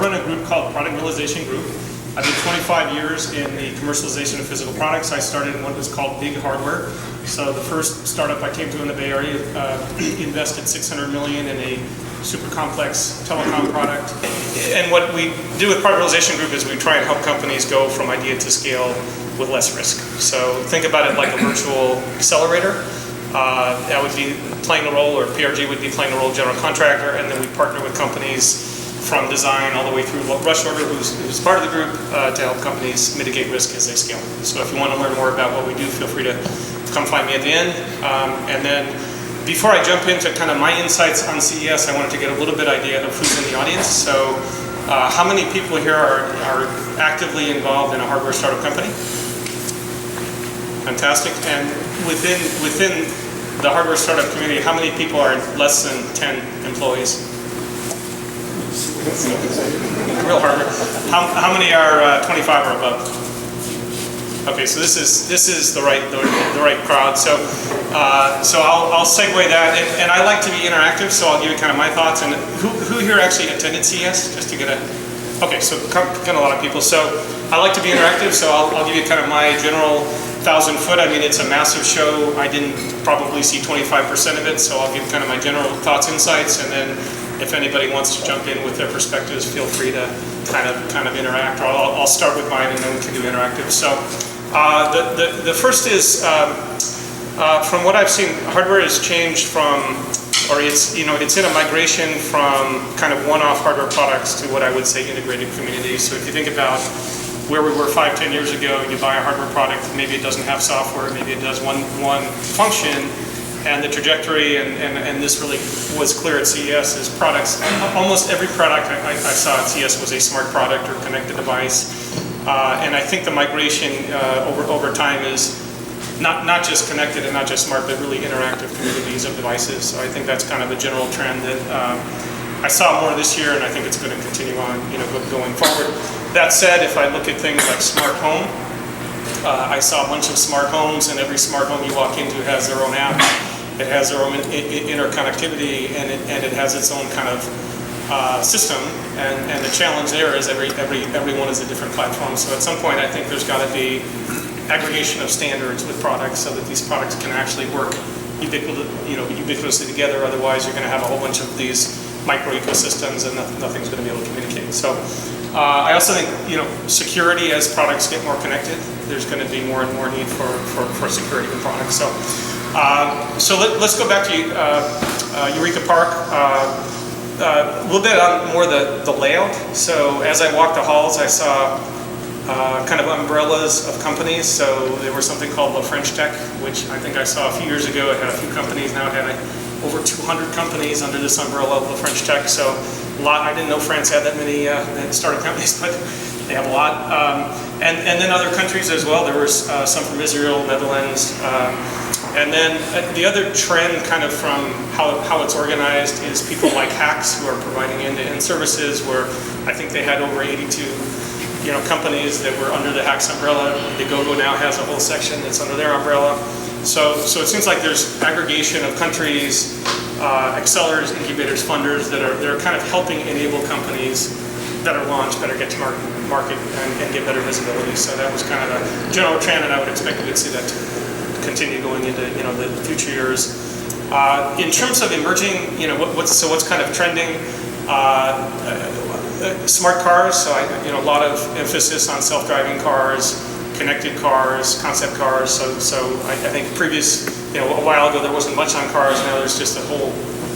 run a group called Product Realization Group. I've been 25 years in the commercialization of physical products. I started in what was called big hardware. So the first startup I came to in the Bay Area invested $600 million in a super complex telecom product. And what we do with Product Realization Group is we try and help companies go from idea to scale with less risk. So think about it like a virtual accelerator. That would be playing the role, or PRG would be playing the role of general contractor, and then we partner with companies from design all the way through rush order, who's part of the group, to help companies mitigate risk as they scale. So if you want to learn more about what we do, feel free to come find me at the end. And then before I jump into kind of my insights on CES, I wanted to get a little bit idea of who's in the audience. So how many people here are actively involved in a hardware startup company? Fantastic. And within the hardware startup community, how many people are less than 10 employees? Real hardware. How many are 25 or above? Okay, so this is the right crowd. So I'll segue that, and I like to be interactive, so I'll give you kind of my thoughts. And who here actually attended CES, just to get a? Okay, so kind of a lot of people. So I like to be interactive, so I'll give you kind of my general 1,000 foot. I mean, it's a massive show. I didn't probably see 25% of it, so I'll give kind of my general thoughts, insights, and then if anybody wants to jump in with their perspectives, feel free to kind of interact. Or I'll start with mine, and then we can do interactive. So the first is from what I've seen, hardware has changed from, or it's in a migration from kind of one-off hardware products to what I would say integrated communities. So if you think about where we were 5-10 years ago, you buy a hardware product, maybe it doesn't have software, maybe it does one function, and the trajectory, and this really was clear at CES, is products. Almost every product I saw at CES was a smart product or connected device, and I think the migration over time is not just connected and not just smart, but really interactive communities of devices. So I think that's kind of a general trend that I saw more this year, and I think it's going to continue on, going forward. That said, if I look at things like smart home, I saw a bunch of smart homes, and every smart home you walk into has their own app. It has their own interconnectivity, and it has its own kind of system. And the challenge there is everyone is a different platform. So at some point, I think there's got to be aggregation of standards with products so that these products can actually work ubiquitously together. Otherwise, you're going to have a whole bunch of these micro ecosystems, and nothing's going to be able to communicate. So I also think security, as products get more connected, there's going to be more and more need for security with products. So let's go back to Eureka Park. A little bit on more the layout. So as I walked the halls, I saw kind of umbrellas of companies. So there was something called La French Tech, which I think I saw a few years ago. It had a few companies. Now it had over 200 companies under this umbrella of La French Tech. So a lot. I didn't know France had that many startup companies, but they have a lot. And then other countries as well. There was some from Israel, Netherlands. And then the other trend, kind of from how it's organized, is people like Hacks, who are providing end-to-end services, where I think they had over 82 companies that were under the Hacks umbrella. Indiegogo now has a whole section that's under their umbrella. So it seems like there's aggregation of countries, accelerators, incubators, funders that are kind of helping enable companies better launch, better get to market, and get better visibility. So that was kind of a general trend, and I would expect we would see that continue going into the future years. In terms of emerging, what's kind of trending? Smart cars. So a lot of emphasis on self-driving cars, connected cars, concept cars. So I think a while ago there wasn't much on cars. Now there's just a whole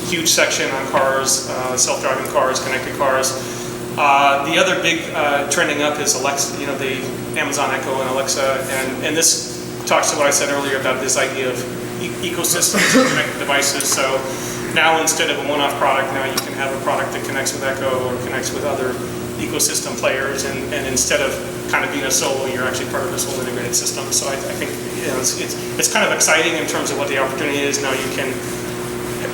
huge section on cars, self-driving cars, connected cars. The other big trending up is Alexa. The Amazon Echo and Alexa, and this talks to what I said earlier about this idea of ecosystems of connected devices. So now, instead of a one-off product, now you can have a product that connects with Echo or connects with other ecosystem players, and instead of kind of being a solo, you're actually part of this whole integrated system. So I think it's kind of exciting in terms of what the opportunity is. Now you can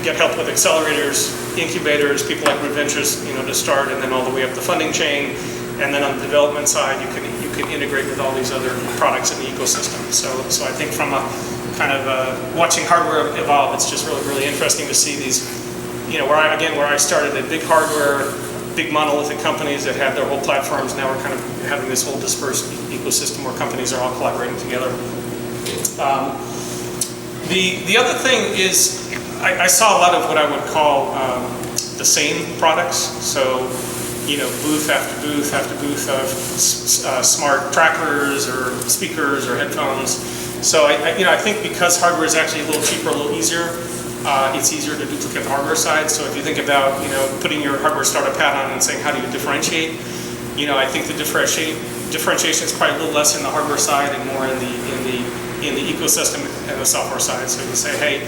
get help with accelerators, incubators, people like Root Ventures, to start, and then all the way up the funding chain. And then on the development side, you can integrate with all these other products in the ecosystem. So I think from a kind of watching hardware evolve, it's just really interesting to see these. Where I started at big hardware, big monolithic companies that have their whole platforms. Now we're kind of having this whole dispersed ecosystem where companies are all collaborating together. The other thing is, I saw a lot of what I would call the same products. So, booth after booth after booth of smart trackers or speakers or headphones. So I think because hardware is actually a little cheaper, a little easier, it's easier to duplicate the hardware side. So if you think about putting your hardware startup hat on and saying how do you differentiate, I think the differentiation is probably a little less in the hardware side and more in the ecosystem and the software side. So you say, hey,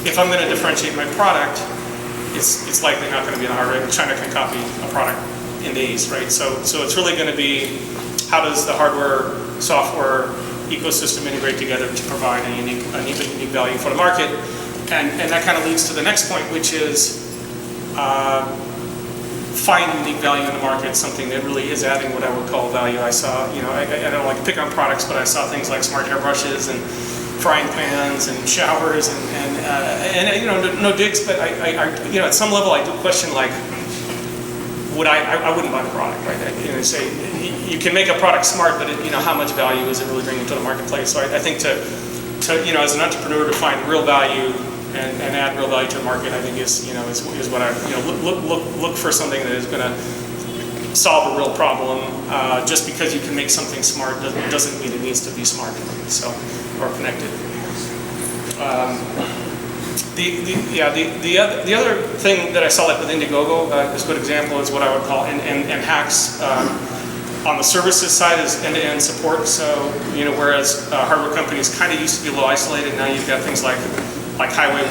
if I'm going to differentiate my product, it's likely not going to be in the hardware. China can copy a product in days, right? So it's really going to be how does the hardware, software ecosystem integrate together to provide a unique value for the market, and that kind of leads to the next point, which is find unique value in the market, something that really is adding what I would call value. I saw, I don't like to pick on products, but I saw things like smart hairbrushes and frying pans and showers and no digs, but I at some level I do question, like, I wouldn't buy the product, right? Say you can make a product smart, but how much value is it really bringing to the marketplace? So I think to as an entrepreneur to find real value and add real value to the market, I think is what I look for something that is going to solve a real problem. Just because you can make something smart doesn't mean it needs to be smart, so or connected. The other thing that I saw, like with Indiegogo, is a good example, is what I would call and hacks on the services side is end-to-end support. So whereas hardware companies kind of used to be a little isolated, now you've got things like Highway 1,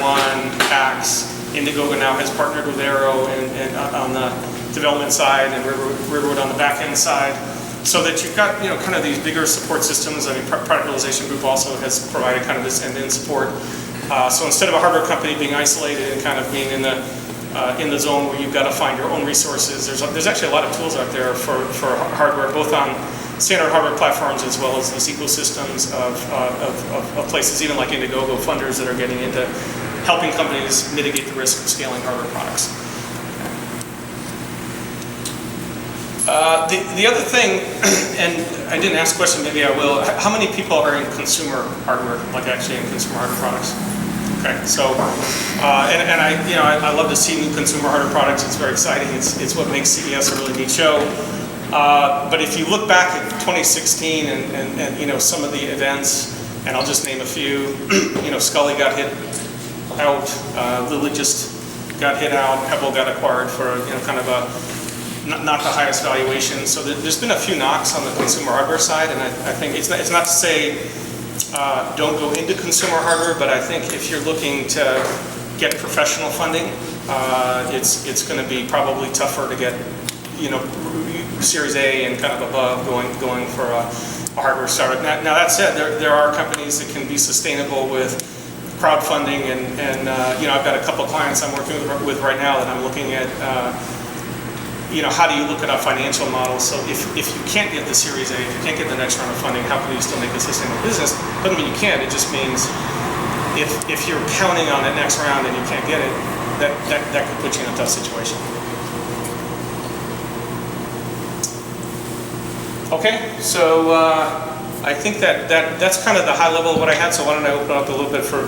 hacks. Indiegogo now has partnered with Arrow and on the development side, and Riverwood on the back end side, so that you've got kind of these bigger support systems. I mean, Product Realization Group also has provided kind of this end-to-end support. So instead of a hardware company being isolated and kind of being in the zone where you've got to find your own resources, there's actually a lot of tools out there for hardware, both on standard hardware platforms as well as these ecosystems of places, even like Indiegogo, funders that are getting into helping companies mitigate the risk of scaling hardware products. The other thing, and I didn't ask a question, maybe I will, how many people are in consumer hardware, like actually in consumer hardware products? Okay, so, I love to see new consumer hardware products. It's very exciting. It's what makes CES a really neat show. But if you look back at 2016 and some of the events, and I'll just name a few, Scully got hit out, Lilly just got hit out, Pebble got acquired for kind of a not the highest valuation. So there's been a few knocks on the consumer hardware side, and I think it's not to say don't go into consumer hardware, but I think if you're looking to get professional funding, it's going to be probably tougher to get Series A and kind of above going for a hardware startup. Now that said, there are companies that can be sustainable with crowdfunding, and I've got a couple of clients I'm working with right now that I'm looking at. How do you look at a financial model? So if you can't get the Series A, if you can't get the next round of funding, how can you still make a sustainable business? Doesn't mean you can't. It just means if you're counting on that next round and you can't get it, that could put you in a tough situation. Okay, so I think that's kind of the high level of what I had. So why don't I open up a little bit for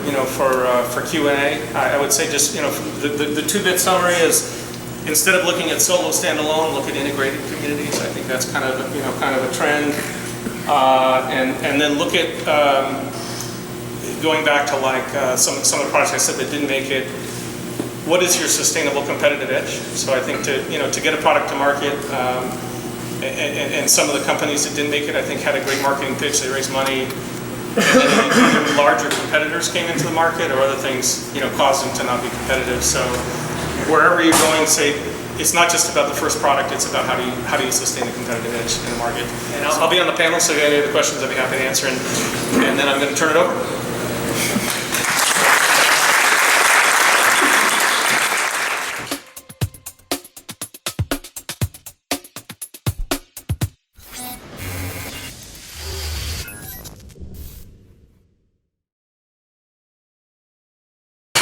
Q&A? I would say just the 2-bit summary is, instead of looking at solo standalone, look at integrated communities. I think that's kind of a trend, and then look at going back to like some of the products I said that didn't make it. What is your sustainable competitive edge? So I think to get a product to market, and some of the companies that didn't make it, I think, had a great marketing pitch. They raised money, and then either larger competitors came into the market, or other things caused them to not be competitive. So wherever you're going, say, it's not just about the first product, it's about how do you sustain a competitive edge in the market. And I'll be on the panel, so if you have any other questions, I'd be happy to answer, and then I'm going to turn it over.